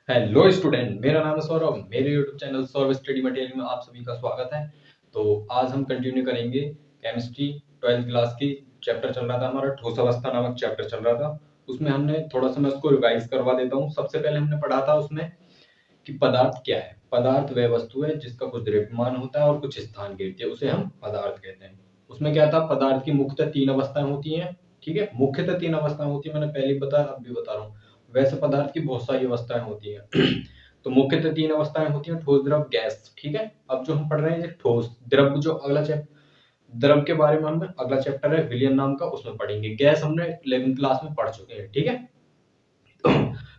Hello student, मेरा नाम है सौरभ। मेरे YouTube channel Saurabh study material में आप सभी का स्वागत है। तो आज हम कंटिन्यू करेंगे केमिस्ट्री 12th क्लास की। चैप्टर चल रहा था हमारा ठोस अवस्था नामक चैप्टर चल रहा था। उसमें हमने थोड़ा सा, मैं उसको रिवाइज करवा देता हूँ। सबसे पहले हमने पढ़ा था उसमें कि पदार्थ क्या है। पदार्थ वह वस्तु है जिसका कुछ द्रव्यमान होता है और कुछ स्थान घेरती है, उसे हम पदार्थ कहते हैं। उसमें क्या था, पदार्थ की मुख्यतः तीन अवस्थाएं होती हैं। ठीक है, मुख्यतः तीन अवस्थाएं होती है, मैंने पहले ही बताया, अब भी बता रहा हूँ। वैसे पदार्थ की बहुत सारी अवस्थाएं होती हैं। तो मुख्यतः तीन अवस्थाएं होती हैं, ठोस, द्रव, गैस। ठीक है, अब जो हम पढ़ रहे हैं ये ठोस द्रव, जो अगला चैप्टर द्रव के बारे में हम अगला चैप्टर है विलियम नाम का, उसमें पढ़ेंगे। गैस हमने 11th क्लास में पढ़ चुके हैं। ठीक है,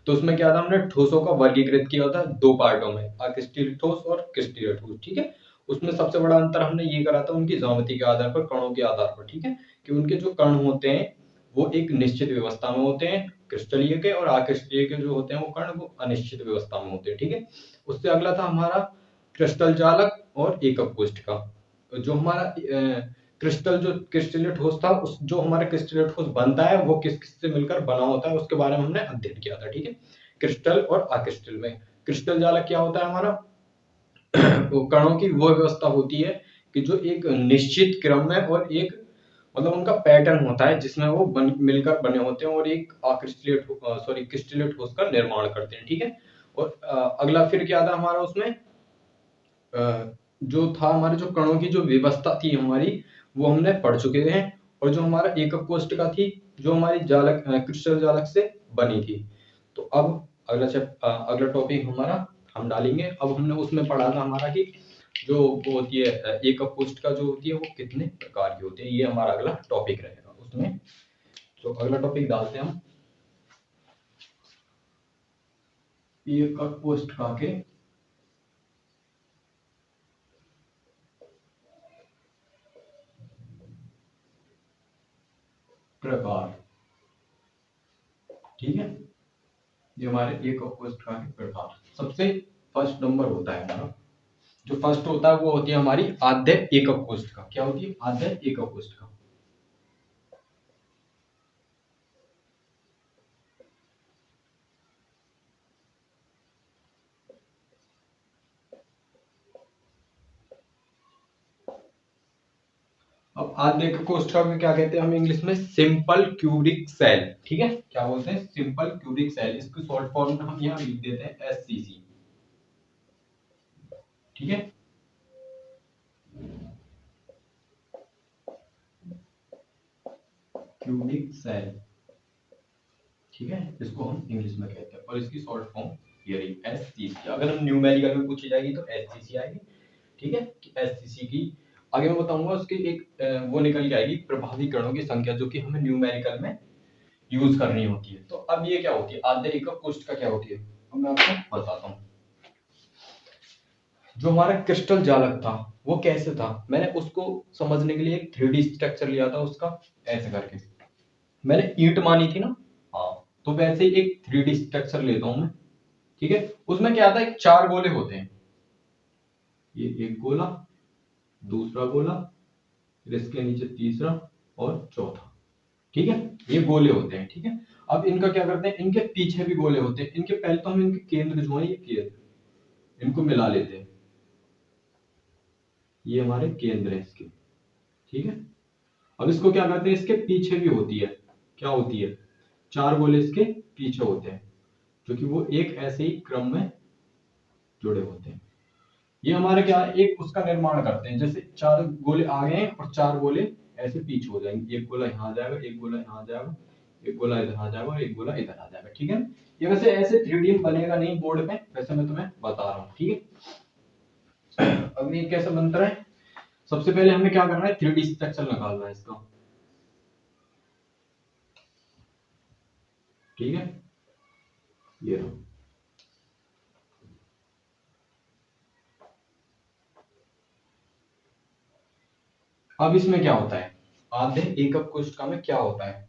तो उसमें क्या था, हमने ठोसों का वर्गीकृत किया था दो पार्टों में, अक्रिस्टलीय ठोस और क्रिस्टलीय ठोस। ठीक है, उसमें सबसे बड़ा अंतर हमने ये करा था उनकी ज्यामिति के आधार पर, कणों के आधार पर। ठीक है, कि उनके जो कण होते हैं वो एक निश्चित व्यवस्था में होते हैं, क्रिस्टलीय के, और अक्रिस्टलीय के जो होते हैं वो कण वो अनिश्चित व्यवस्था में होते हैं। ठीक है, उससे अगला था हमारा क्रिस्टल जालक और एकक कोष्ठिका। जो हमारा जो क्रिस्टलीय ठोस था, उस जो हमारा क्रिस्टलीय ठोस बनता है वो किस किस से मिलकर बना होता है, उसके बारे में हमने अध्ययन किया था। ठीक है, क्रिस्टल और अक्रिस्टल में क्रिस्टल जालक क्या होता है हमारा, तो कणों की वो व्यवस्था होती है कि जो एक निश्चित क्रम में और एक, मतलब उनका पैटर्न होता है जिसमें वो मिलकर बने होते हैं और एक क्रिस्टलीय ठोस का निर्माण करते हैं। ठीक है, और अगला फिर क्या था हमारा उसमें, जो था हमारे जो कणों की जो व्यवस्था थी हमारी, वो हमने पढ़ चुके हैं। और जो हमारा एकक कोष्ठिका थी, जो हमारी जालक क्रिस्टल जालक से बनी थी। तो अब अगला टॉपिक हमारा हम डालेंगे। अब हमने उसमें पढ़ा था हमारा कि जो वो होती है एकक कोष्ठिका जो होती है वो कितने प्रकार की होती है, ये हमारा अगला टॉपिक रहेगा उसमें। तो अगला टॉपिक डालते हैं हम, एकक कोष्ठिका के प्रकार। ठीक है, ये हमारे एकक कोष्ठिका के प्रकार। सबसे फर्स्ट नंबर होता है हमारा, जो फर्स्ट होता है वो होती है हमारी आद्य एकक कोष्ठिका। क्या होती है, आद्य एकक कोष्ठिका। अब आद्य एकक कोष्ठिका में क्या कहते हैं हम इंग्लिश में, सिंपल क्यूबिक सेल। ठीक है, क्या बोलते हैं, सिंपल क्यूबिक सेल। इसकी शॉर्ट फॉर्म हम यहाँ लिख देते हैं एससीसी। ठीक है, क्यूबिक सेल। ठीक है, इसको हम इंग्लिश में कहते हैं, और इसकी शॉर्ट फॉर्म ये रही एससीसी। अगर हम न्यूमेरिकल में पूछी जाएगी तो एससीसी आएगी। ठीक है, एससीसी की आगे मैं बताऊंगा, उसकी एक वो निकल के आएगी प्रभावी कणों की संख्या, जो कि हमें न्यूमेरिकल में यूज करनी होती है। तो अब ये क्या होती है, आद्य एकक कोष्ठिका क्या होती है, अब मैं आपको बताता हूँ। जो हमारा क्रिस्टल जालक था वो कैसे था, मैंने उसको समझने के लिए एक 3D स्ट्रक्चर लिया था उसका, ऐसे करके मैंने ईंट मानी थी ना। हाँ, तो वैसे ही एक 3D स्ट्रक्चर लेता हूं मैं। ठीक है, उसमें क्या आता है, चार गोले होते हैं। ये एक गोला, दूसरा गोला, फिर इसके नीचे तीसरा और चौथा। ठीक है, ये गोले होते हैं। ठीक है, अब इनका क्या करते हैं, इनके पीछे भी गोले होते हैं। इनके पहले तो हम इनके केंद्र जो है, ये केंद्र इनको मिला लेते हैं। ये हमारे केंद्र है इसके। ठीक है, अब इसको क्या करते हैं, इसके पीछे भी होती है, क्या होती है, चार गोले इसके पीछे होते हैं, जो कि वो एक ऐसे ही क्रम में जुड़े होते हैं। ये हमारे क्या है, एक उसका निर्माण करते हैं, जैसे चार गोले आ गए हैं और चार गोले ऐसे पीछे हो जाएंगे। एक गोला यहाँ आ जाएगा, एक गोला यहाँ आ जाएगा, एक गोला इधर आ जाएगा और एक गोला इधर आ जाएगा। ठीक है, ये वैसे ऐसे 3D में बनेगा नहीं बोर्ड में, वैसे मैं तुम्हें बता रहा हूँ। ठीक है, अब ये कैसे बनता है, सबसे पहले हमें क्या करना है, 3D स्ट्रक्चर निकालना है इसका। ठीक है, ये रहा। अब इसमें क्या होता है, आधे एकक कोशिका में क्या होता है,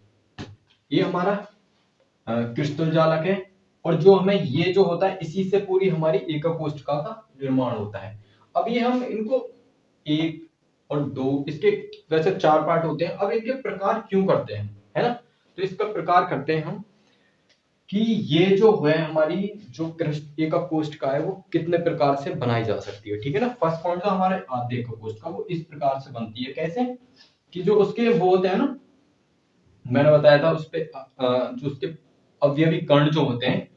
ये हमारा क्रिस्टल जालक है। और जो हमें ये जो होता है, इसी से पूरी हमारी एकक कोशिका का निर्माण होता है। अब ये हम इनको एक और दो, इसके वैसे चार पार्ट होते हैं। अब इनके प्रकार क्यों करते हैं, है ना, तो इसका प्रकार करते हैं हम कि ये जो है हमारी जो कृष्ण एकक कोष्ठिका है वो कितने प्रकार से बनाई जा सकती है। ठीक है ना। फर्स्ट पॉइंट तो हमारे आद्य एकक कोष्ठिका वो इस प्रकार से बनती है। कैसे कि जो उसके वो होते हैं ना, मैंने बताया था उस पे जो उसके अवयवी कण जो होते हैं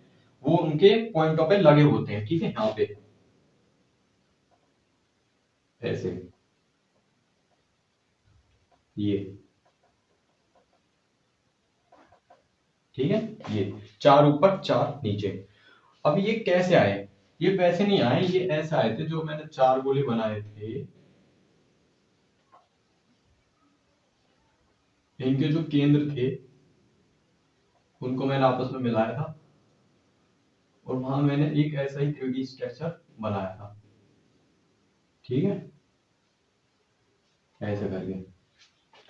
वो उनके पॉइंटों पे लगे होते हैं। ठीक है, यहाँ पे ऐसे ये, ठीक है, ये 4 ऊपर 4 नीचे। अब ये कैसे आए? ये वैसे नहीं आए, ये ऐसे आए थे। जो मैंने 4 गोले बनाए थे इनके जो केंद्र थे उनको मैंने आपस में मिलाया था और वहां मैंने एक ऐसा ही 3D स्ट्रक्चर बनाया था। ठीक है, ऐसे करके।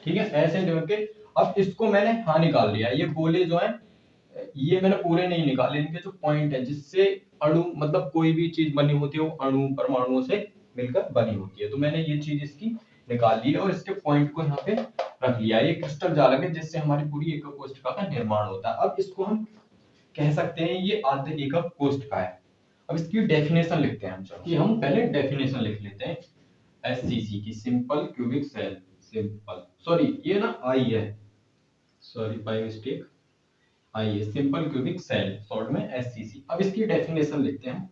ठीक है, ऐसे करके अब इसको मैंने हाँ निकाल लिया। ये गोले जो है ये मैंने पूरे नहीं निकाले, इनके जो पॉइंट है जिससे अणु मतलब कोई भी चीज बनी होती है वो अणु परमाणुओं से मिलकर बनी होती है। तो मैंने ये चीज इसकी निकाल ली है और इसके पॉइंट को यहाँ पे रख लिया। ये क्रिस्टल जालक है जिससे हमारी पूरी एकक कोष्ठिका का निर्माण होता है। अब इसको हम कह सकते हैं ये आद्य एकक कोष्ठिका है। अब इसकी डेफिनेशन लिखते हैं हम। चलो कि हम पहले डेफिनेशन लिख लेते हैं। एससीसी की simple cubic cell, simple sorry ये ना आई है, सॉरी बाय मिस्टेक आई है, सिंपल क्यूबिक सेल शॉर्ट में एससीसी। अब इसकी डेफिनेशन लिखते हैं।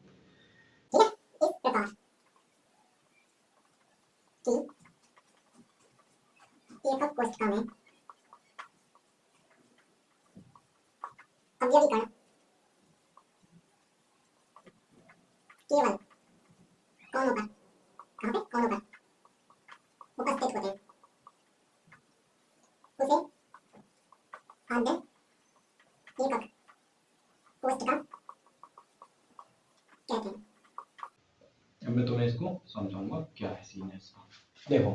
ठीक है, इस प्रकार कि एकक कोष्ठिका में अवयवी कण केवल कोनों पर, कहाँ पे कोनों पर उपस्थित होते हैं उसे आद्य एकक कोष्ठिका कहते हैं। अब मैं तुम्हें इसको समझाऊंगा क्या है सीन इसका। देखो,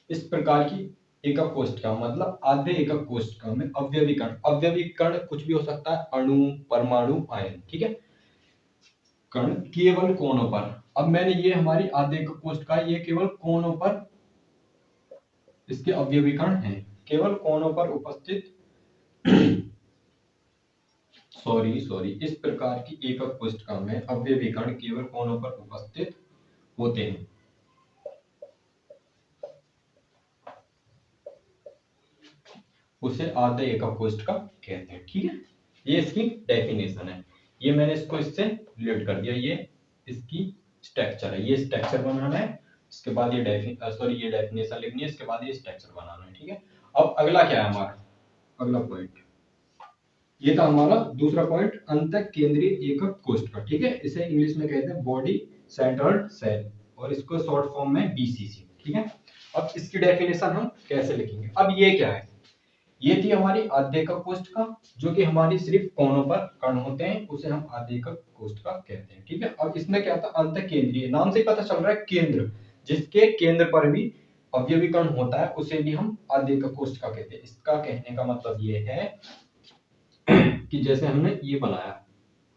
इस प्रकार की एकक कोष्ठिका मतलब आद्य एकक कोष्ठिका में अवयवी कण, अवयवी कण कुछ भी हो सकता है, अणु परमाणु आयन। ठीक है, कण केवल कोनों पर। अब मैंने ये हमारी आद्य एकक कोष्ठिका, ये केवल कोनों पर इसके अवयवी कण हैं, केवल कोनों पर उपस्थित सॉरी इस प्रकार की एकक कोष्ठिका में अवयवी कण केवल कोनों पर उपस्थित होते हैं उसे आद्य एकक कोष्ठिका कहते हैं। ठीक है, ये इसकी डेफिनेशन है। ये मैंने इसको इससे रिलेट कर दिया। ये इसकी स्ट्रक्चर है, ये स्ट्रक्चर बनाना है। इसके बाद ये ये डेफिनेशन लिखनी है, इसके बाद ये स्ट्रक्चर बनाना है। ठीक है, अब अगला क्या है हमारा अगला पॉइंट, ये था हमारा दूसरा पॉइंट, अंतः केंद्रीय एकक कोष्ठिका। ठीक है, इसे इंग्लिश में कहते हैं बॉडी सेंटर्ड सेल और इसको शॉर्ट फॉर्म में बीसीसी। ठीक है, अब इसकी डेफिनेशन हम कैसे लिखेंगे। अब ये क्या है, ये थी हमारी आद्य एकक कोष्ठिका जो कि हमारी सिर्फ कोनों पर कण होते हैं, उसे हम आद्य एकक कोष्ठिका कहते हैं। ठीक है, अब इसमें क्या था, अंत केंद्रीय, नाम से ही पता चल रहा है केंद्र, जिसके केंद्र पर भी अवयवी कण होता है उसे भी हम आद्य एकक कोष्ठिका कहते हैं। इसका कहने का मतलब ये है कि जैसे हमने ये बनाया,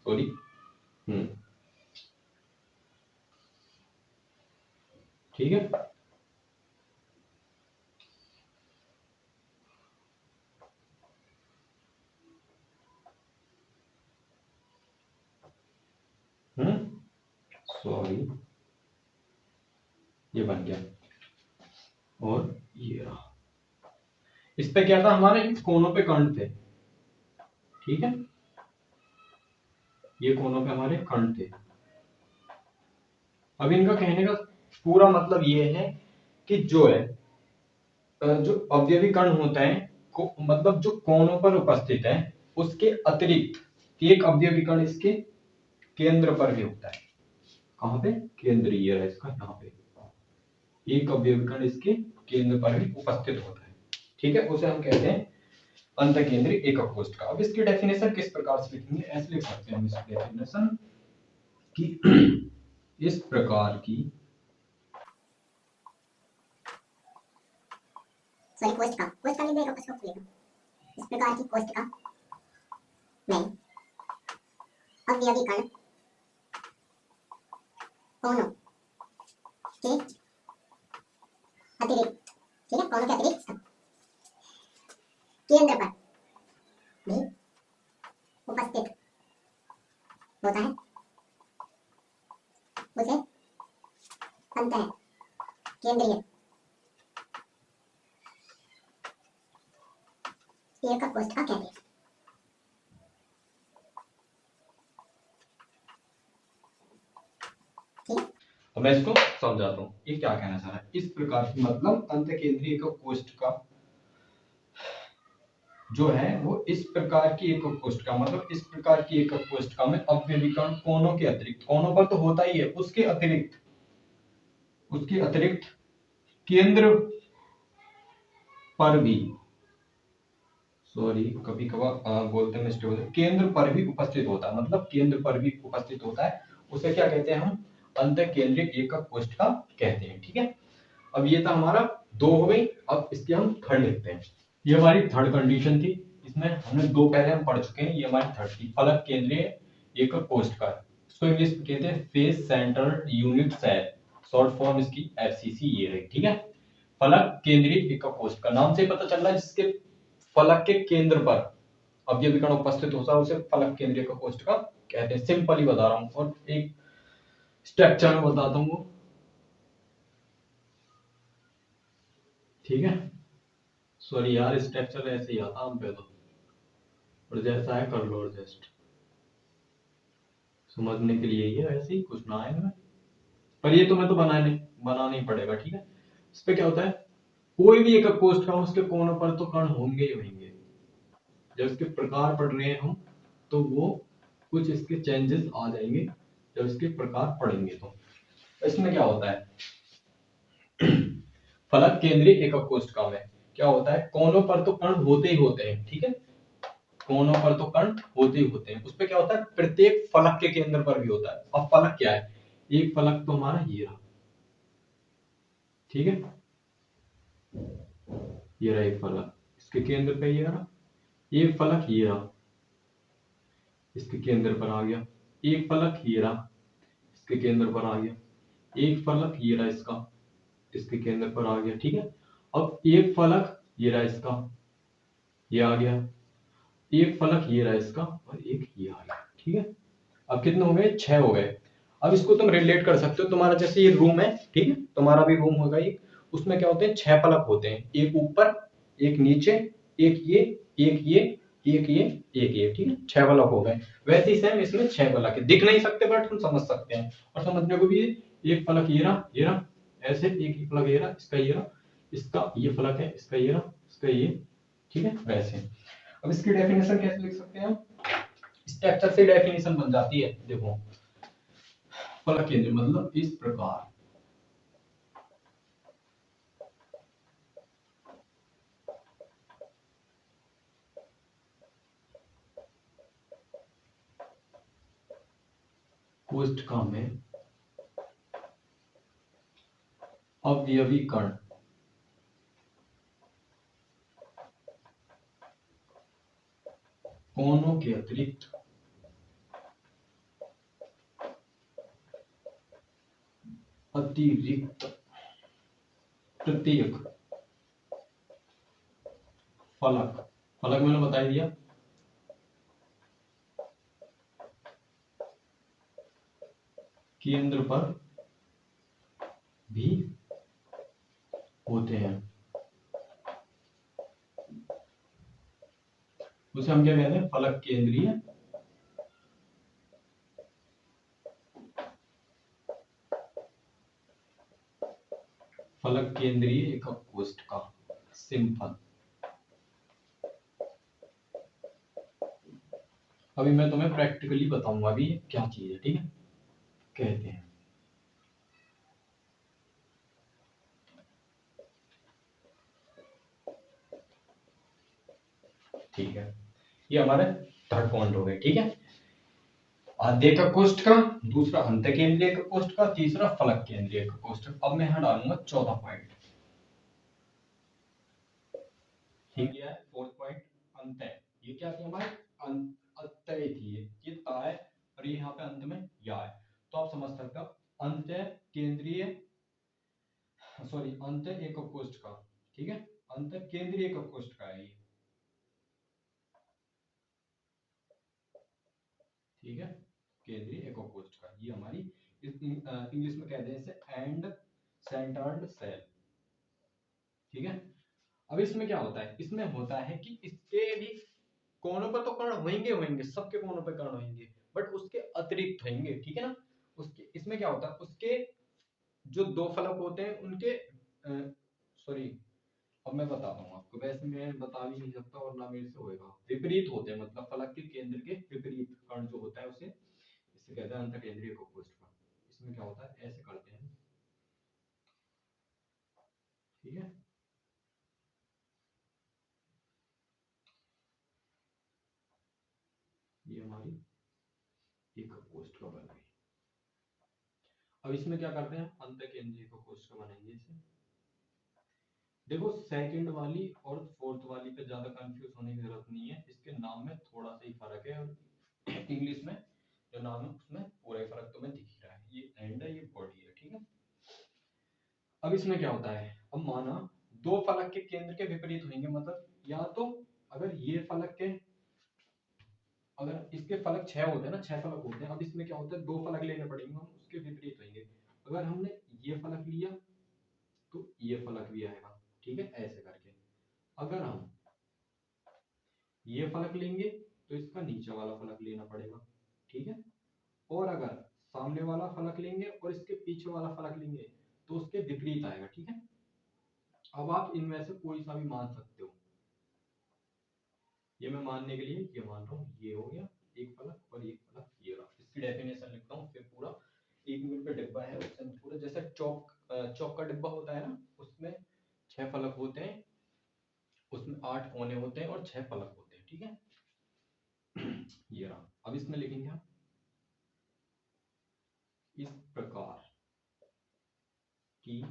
सॉरी ठीक है, सॉरी ये बन गया और ये रहा। इस पे क्या था, हमारे कोनों पे कण थे। ठीक है, ये कोनों पे हमारे कण थे। अब इनका कहने का पूरा मतलब ये है कि जो है जो अवयवी कण होता है मतलब जो कोनों पर उपस्थित है उसके अतिरिक्त एक अवयवी कण इसके केंद्र पर भी होता है। कहाँ पे, केंद्रीय है इसका, यहाँ पे एक अवयवी कण इसके केंद्र पर भी उपस्थित होता है। ठीक है, उसे हम कहते हैं अंत केंद्रीय एकक कोष्ठिका। अब इसकी डेफिनेशन किस प्रकार से लिखेंगे, ऐसे लिख सकते हैं हम इसकी डेफिनेशन कि इस प्रकार की कोष्ठिका, कोष्ठिका लिख देगा उसको खुलेगा। इस प्रकार की कोष्ठिका में अवयवी कण कोनों के अतिरिक्त, ठीक है, कोनों के अतिरिक्त केंद्र पर भी उपस्थित होता है उसे अंतः केंद्रीय एकक कोष्ठका कहते हैं। ठीक है, अब मैं इसको समझाता हूँ ये क्या कहना चाह रहा है। इस प्रकार की मतलब अंत केंद्रीय एकक कोष्ठका जो है वो इस प्रकार की एकक कोष्ठका मतलब इस प्रकार की एकक कोष्ठका में अव्यवीकरण कोनों के अतिरिक्त, कोनों पर तो होता ही है, उसके अतिरिक्त केंद्र पर भी, सॉरी कभी कभार बोलते में मिस्टेक होता है, केंद्र पर भी उपस्थित होता है, मतलब केंद्र पर भी उपस्थित होता है, उसे क्या कहते हैं हम, अंत केंद्रीय एकक कोष्ठका कहते हैं। ठीक है, अब ये था हमारा दो हो गई। अब इसके हम थर्ड लिखते हैं। ये हमारी थर्ड कंडीशन थी, इसमें हमने दो पहले हम पढ़ चुके हैं, ये हमारी थर्ड थी, फलक केंद्रीय एकक कोष्ठका। इसको इंग्लिश में कहते हैं face centred unit cell, short form इसकी एफसीसी ये रही। ठीक है, फलक केंद्रीय एकक कोष्ठका नाम से पता चल रहा है जिसके फलक के केंद्र पर अव्यवीकरण उपस्थित होता है उसे फलक केंद्रीय एकक कोष्ठका कहते हैं। सिंपल ही बता रहा हूं और एक स्ट्रक्चर में बताता हूं। ठीक है, सॉरी यार स्ट्रक्चर ऐसे ही आता हम पे तो, और जैसा है कर लो एडजस्ट, समझने के लिए ही है, वैसे ही कुछ ना है इनमें, पर ये तुम्हें तो बनाना ही पड़ेगा। ठीक है, इस पे क्या होता है, कोई भी एकक कोष्ठका उसके कोनों पर तो कण होंगे ही होंगे। जब इसके प्रकार पढ़ रहे हैं हम तो वो कुछ इसके चेंजेस आ जाएंगे जब इसके प्रकार पढ़ेंगे। तो इसमें क्या होता है, फलक केंद्रीय एकक कोष्ठका में क्या होता है, कोनों पर तो कण होते ही होते हैं। ठीक है, कोनों पर तो कण होते ही होते हैं, उसपे क्या होता है, प्रत्येक फलक के केंद्र पर भी होता है। अब फलक क्या है, एक फलक तो हमारा ये रहा। ठीक है, ये रहा एक फलक, इसके केंद्र पे ये रहा। एक फलक ये रहा, इसके केंद्र पर आ गया। एक फलक ये रहा, इसके केंद्र पर आ गया। एक फलक ये रहा इसका, इसके केंद्र पर आ गया। ठीक है, अब एक फलक ये रहा इसका, ये आ गया। एक फलक ये रहा इसका और एक ये आ गया। ठीक है, अब कितने हो गए, 6 हो गए। अब इसको तुम रिलेट कर सकते हो, तुम्हारा जैसे ये रूम है, ठीक है, तुम्हारा भी रूम होगा एक, उसमें क्या होते हैं, 6 फलक होते हैं, एक ऊपर, एक नीचे, एक ये, एक ये, एक ये, एक ये। ठीक है, 6 फलक हो गए। वैसे ही सेम इसमें 6 फलक है, दिख नहीं सकते बट हम समझ सकते हैं, और समझने को भी एक फलक ये रहा, ऐसे एक ही फलक ये रहा, इसका ये रहा, इसका ये फलक है, इसका ये रहा, इसका ये। ठीक है, वैसे अब इसकी डेफिनेशन कैसे लिख सकते हैं हम, स्ट्रक्चर से डेफिनेशन बन जाती है। देखो, फलक केंद्र मतलब इस प्रकार, कोष्ठका में अवयवी कण कोनों के अतिरिक्त प्रत्येक फलक, फलक मैंने बता ही दिया, केंद्र पर भी होते हैं, उसे हम क्या कहते हैं, फलक केंद्रीय एकक कोष्ठका। सिंपल। अभी मैं तुम्हें प्रैक्टिकली बताऊंगा अभी ये क्या चीज है। ठीक है, कहते हैं, ठीक है, ये हमारे थर्ड पॉइंट हो गए। ठीक है, आद्य एकक कोष्ठका, दूसरा अंत केंद्रीय एकक कोष्ठका, तीसरा फलक केंद्रीय एकक कोष्ठका। अब मैं यहाँ डालूंगा चौथा पॉइंट। ठीक है, फोर्थ पॉइंट अंत है, ये क्या थी हमारे, अंतय थी, ये ता है और ये यहाँ पे अंत में या है, तो आप समझ सकते हो अंत केंद्रीय, सॉरी अंत एकक कोष्ठका। ठीक है, अंत केंद्रीय एकक कोष्ठका है ये। ठीक है, केंद्रीय एকক कोशिका, ये हमारी इंग्लिश में कहते हैं इसे एंड सेंटर्ड सेल। ठीक है, अब इसमें क्या होता है, इसमें होता है कि इसके भी कोनों पर तो कर्ण होंगे होंगे, सबके कोनों पर कर्ण होंगे, बट उसके अतिरिक्त होंगे। ठीक है ना, उसके इसमें क्या होता है, उसके जो दो फलक होते हैं उनके सॉरी, अब मैं बताता हूँ आपको, वैसे मैं बता भी नहीं सकता और ना मेरे से होएगा, विपरीत होते हैं, मतलब फलक के केंद्र के विपरीत कर्ण जो होता है उसे इसे कहते हैं अंतःकेंद्रीय एকক कोशिका। इसमें क्या होता है, ऐसे करते हैं। ठीक है, ये हमारी एকক कोशिका बन गई। अब इसमें क्या करते हैं, अंतःकेंद्रीय एকক कोशिका बनाएंगे इसे। देखो सेकंड वाली और फोर्थ वाली पे ज्यादा कंफ्यूज होने की जरूरत नहीं है, इसके नाम में थोड़ा सा ही फर्क है, और इंग्लिश में जो नाम है उसमें पूरा ही फर्क तुम्हें दिख रहा है, ये एंड है, ये बॉडी है। ठीक है, अब इसमें क्या होता है, अब माना दो फलक के केंद्र के विपरीत होंगे, मतलब या तो अगर ये फलक के, अगर इसके फलक 6 होते हैं ना, 6 फलक होते हैं, अब इसमें क्या होता है, दो फलक लेने पड़ेंगे, हम उसके विपरीत होंगे। अगर हमने ये फलक लिया तो ये फलक भी आएगा। ठीक है, ऐसे करके अगर हम ये फलक लेंगे तो इसका नीचे वाला फलक लेना पड़ेगा। ठीक है, और अगर सामने वाला फलक लेंगे और इसके पीछे वाला फलक लेंगे तो उसके विपरीत आएगा। ठीक है, अब आप इनमें से कोई सा भी मान सकते हो, ये मैं मानने के लिए ये मान रहा हूँ, ये हो गया एक फलक और एक फलक ये रहा। इसकी डेफिनेशन लिखता हूँ, फिर पूरा 1 मिनट का डिब्बा है उसमें पूरा, जैसे चौक चौक का डिब्बा होता है ना, उसमें 6 फलक होते हैं, उसमें 8 कोने होते हैं और 6 फलक होते हैं। ठीक है, ये रहा। अब इसमें लिखेंगे हम इस प्रकार की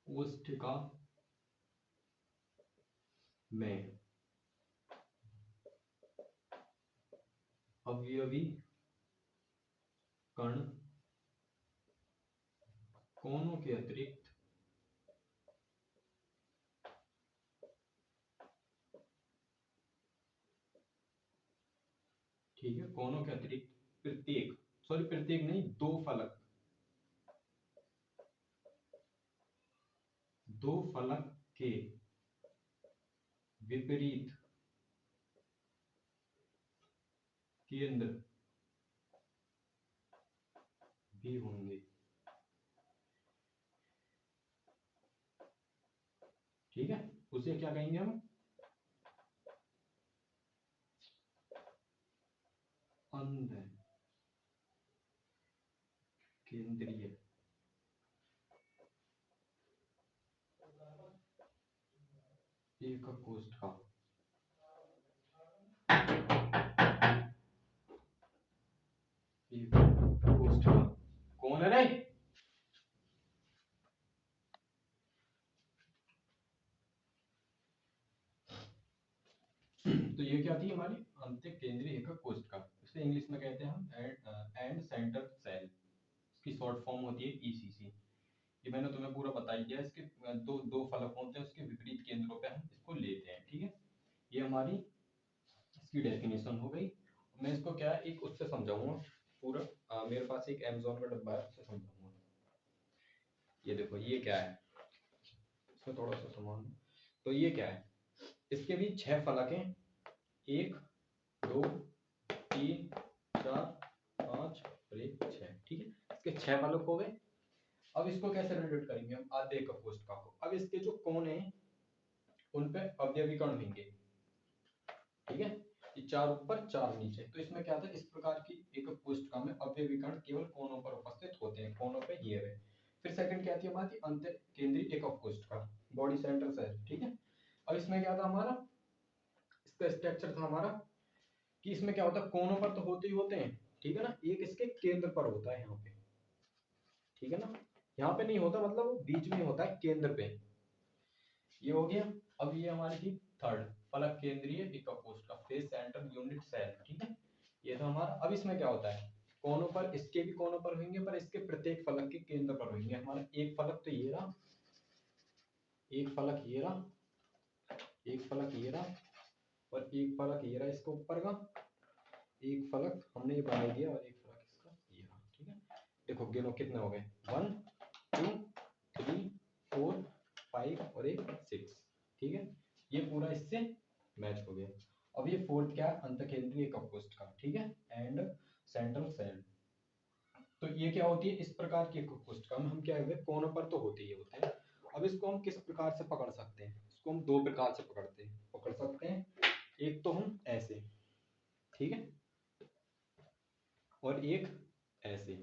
कोष्ठिका में अवयवी कण कोनों के अतिरिक्त ठीक है, कोनों के अतिरिक्त प्रत्येक, सॉरी प्रत्येक नहीं, दो फलक के विपरीत केंद्र भी होंगे। ठीक है, उसे क्या कहेंगे हम, अंध केंद्रीय एকক कोशिका। एকক कोशिका कौन है रे, तो ये क्या थी हमारी अंत्य केंद्रीय एকক कोशिका, इसे इंग्लिश में कहते हैं हम एंड सेंटर सेल, इसकी शॉर्ट फॉर्म होती है ईसीसी। ये मैंने तुम्हें पूरा बता ही दिया, इसके दो दो फलक होते हैं, उसके विपरीत केंद्रों पे हम इसको लेते हैं। ठीक है, ये हमारी इसकी डेफिनेशन हो गई। मैं इसको क्या है, एक उससे समझाऊंगा पूरा, मेरे पास एक Amazon का डब्बा है, उससे समझाऊंगा। ये देखो ये क्या है, इसमें थोड़ा सा सामान, तो ये क्या है, इसके भी 6 फलक हैं, 1 2 3 4 5 और 1 6। ठीक है, इसके 6 फलक हो गए। अब इसको कैसे रिलेट करेंगे हम आधे एকক कोशिका को, अब इसके जो कोने हैं उन पे अवयवी कण होंगे। ठीक है, ये 4 ऊपर 4 नीचे, तो इसमें क्या था, इस प्रकार की एकक कोशिका में अवयवी कण केवल कोनों पर उपस्थित होते हैं, कोनों पे ये रहे। फिर सेकंड क्या थी हमारी, अंतर केंद्रीय एकक कोशिका, बॉडी सेंटर सेल। ठीक है, अब इसमें क्या था हमारा, इसका स्ट्रक्चर था हमारा कि इसमें क्या होता है, कोनों पर तो होते ही होते हैं। ठीक है ना, एक इसके केंद्र पर होता है यहाँ पे। ठीक है ना, यहाँ पे नहीं होता, मतलब वो बीच में होता है केंद्र पे। ये हो गया। अब ये हमारी थी थर्ड, फलक केंद्रीय एकक कोशिका, फेस सेंटर यूनिट सेल। ठीक है, ये था हमारा। अब इसमें क्या होता है, कोनों पर, इसके भी कोनों पर होंगे, पर इसके प्रत्येक फलक के केंद्र पर होंगे। हमारा एक फलक तो ये रहा, एक फलक ये रहा, एक फलक ये रहा और एक फलक ये रहा इसके ऊपर का, एक फलक हमने ये बना दिया और एक फलक इसका ये रहा, ठीक है। देखो गिनो कितने हो गए, 1 2 3 4 5 और एक 6, ठीक है। ये पूरा इससे मैच हो गया। अब ये फोर्थ क्या है, अंतकेंद्रीय कपकोष्ठ का, ठीक है, एंड सेंट्रल सेल। तो ये क्या होती है, इस प्रकार की कपकोष्ठ का हम क्या है, कोनों पर तो होते ही होते हैं। अब इसको हम किस प्रकार से पकड़ सकते हैं, इसको हम दो प्रकार से पकड़ सकते हैं। एक तो हम ऐसे, ठीक है, और एक ऐसे,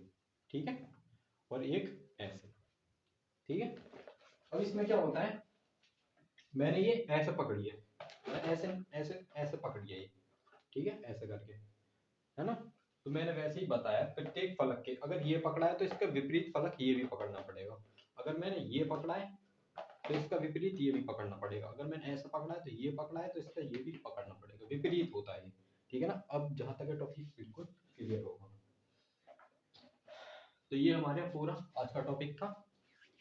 ठीक है, और एक ऐसे, ठीक है। अब इसमें क्या होता है, मैंने ये ऐसे पकड़ी है, मैं ऐसे ऐसे ऐसे पकड़ी है ये, ठीक है, ऐसे करके, है ना। तो मैंने वैसे ही बताया, प्रत्येक फलक के अगर ये पकड़ा है तो इसका विपरीत फलक ये भी पकड़ना पड़ेगा। अगर मैंने ये पकड़ा है तो इसका विपरीत ये भी पकड़ना पड़ेगा। अगर मैंने ऐसा पकड़ा है तो ये पकड़ा है तो इसका ये भी पकड़ना पड़ेगा, विपरीत होता है, ठीक है ना। अब जहां तक टॉपिक बिल्कुल क्लियर होगा। तो ये हमारे पूरा आज का टॉपिक था।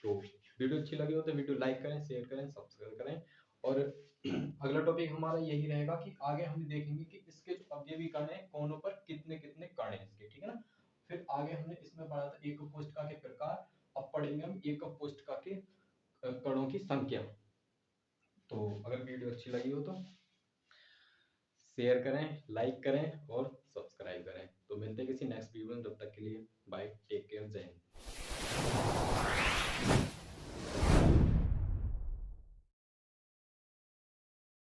तो वीडियो अच्छी लगी हो तो वीडियो लाइक करें, शेयर करें, सब्सक्राइब करें। और अगला टॉपिक हमारा यही रहेगा कि आगे हम देखेंगे कि इसके जो अवयवी कण हैं कोनों पर कितने कितने कण हैं इसके, ठीक है ना। फिर आगे हमने इसमें पढ़ा था एक कोष्ठका के प्रकार, अब पढ़ेंगे हम एक कोष्ठका के कणों की संख्या। तो अगर वीडियो अच्छी लगी हो तो शेयर करें, लाइक करें और सब्सक्राइब करें। तो मिलते हैं किसी नेक्स्ट वीडियो में, तब तक के लिए बाय, टेक केयर, जय हिंद।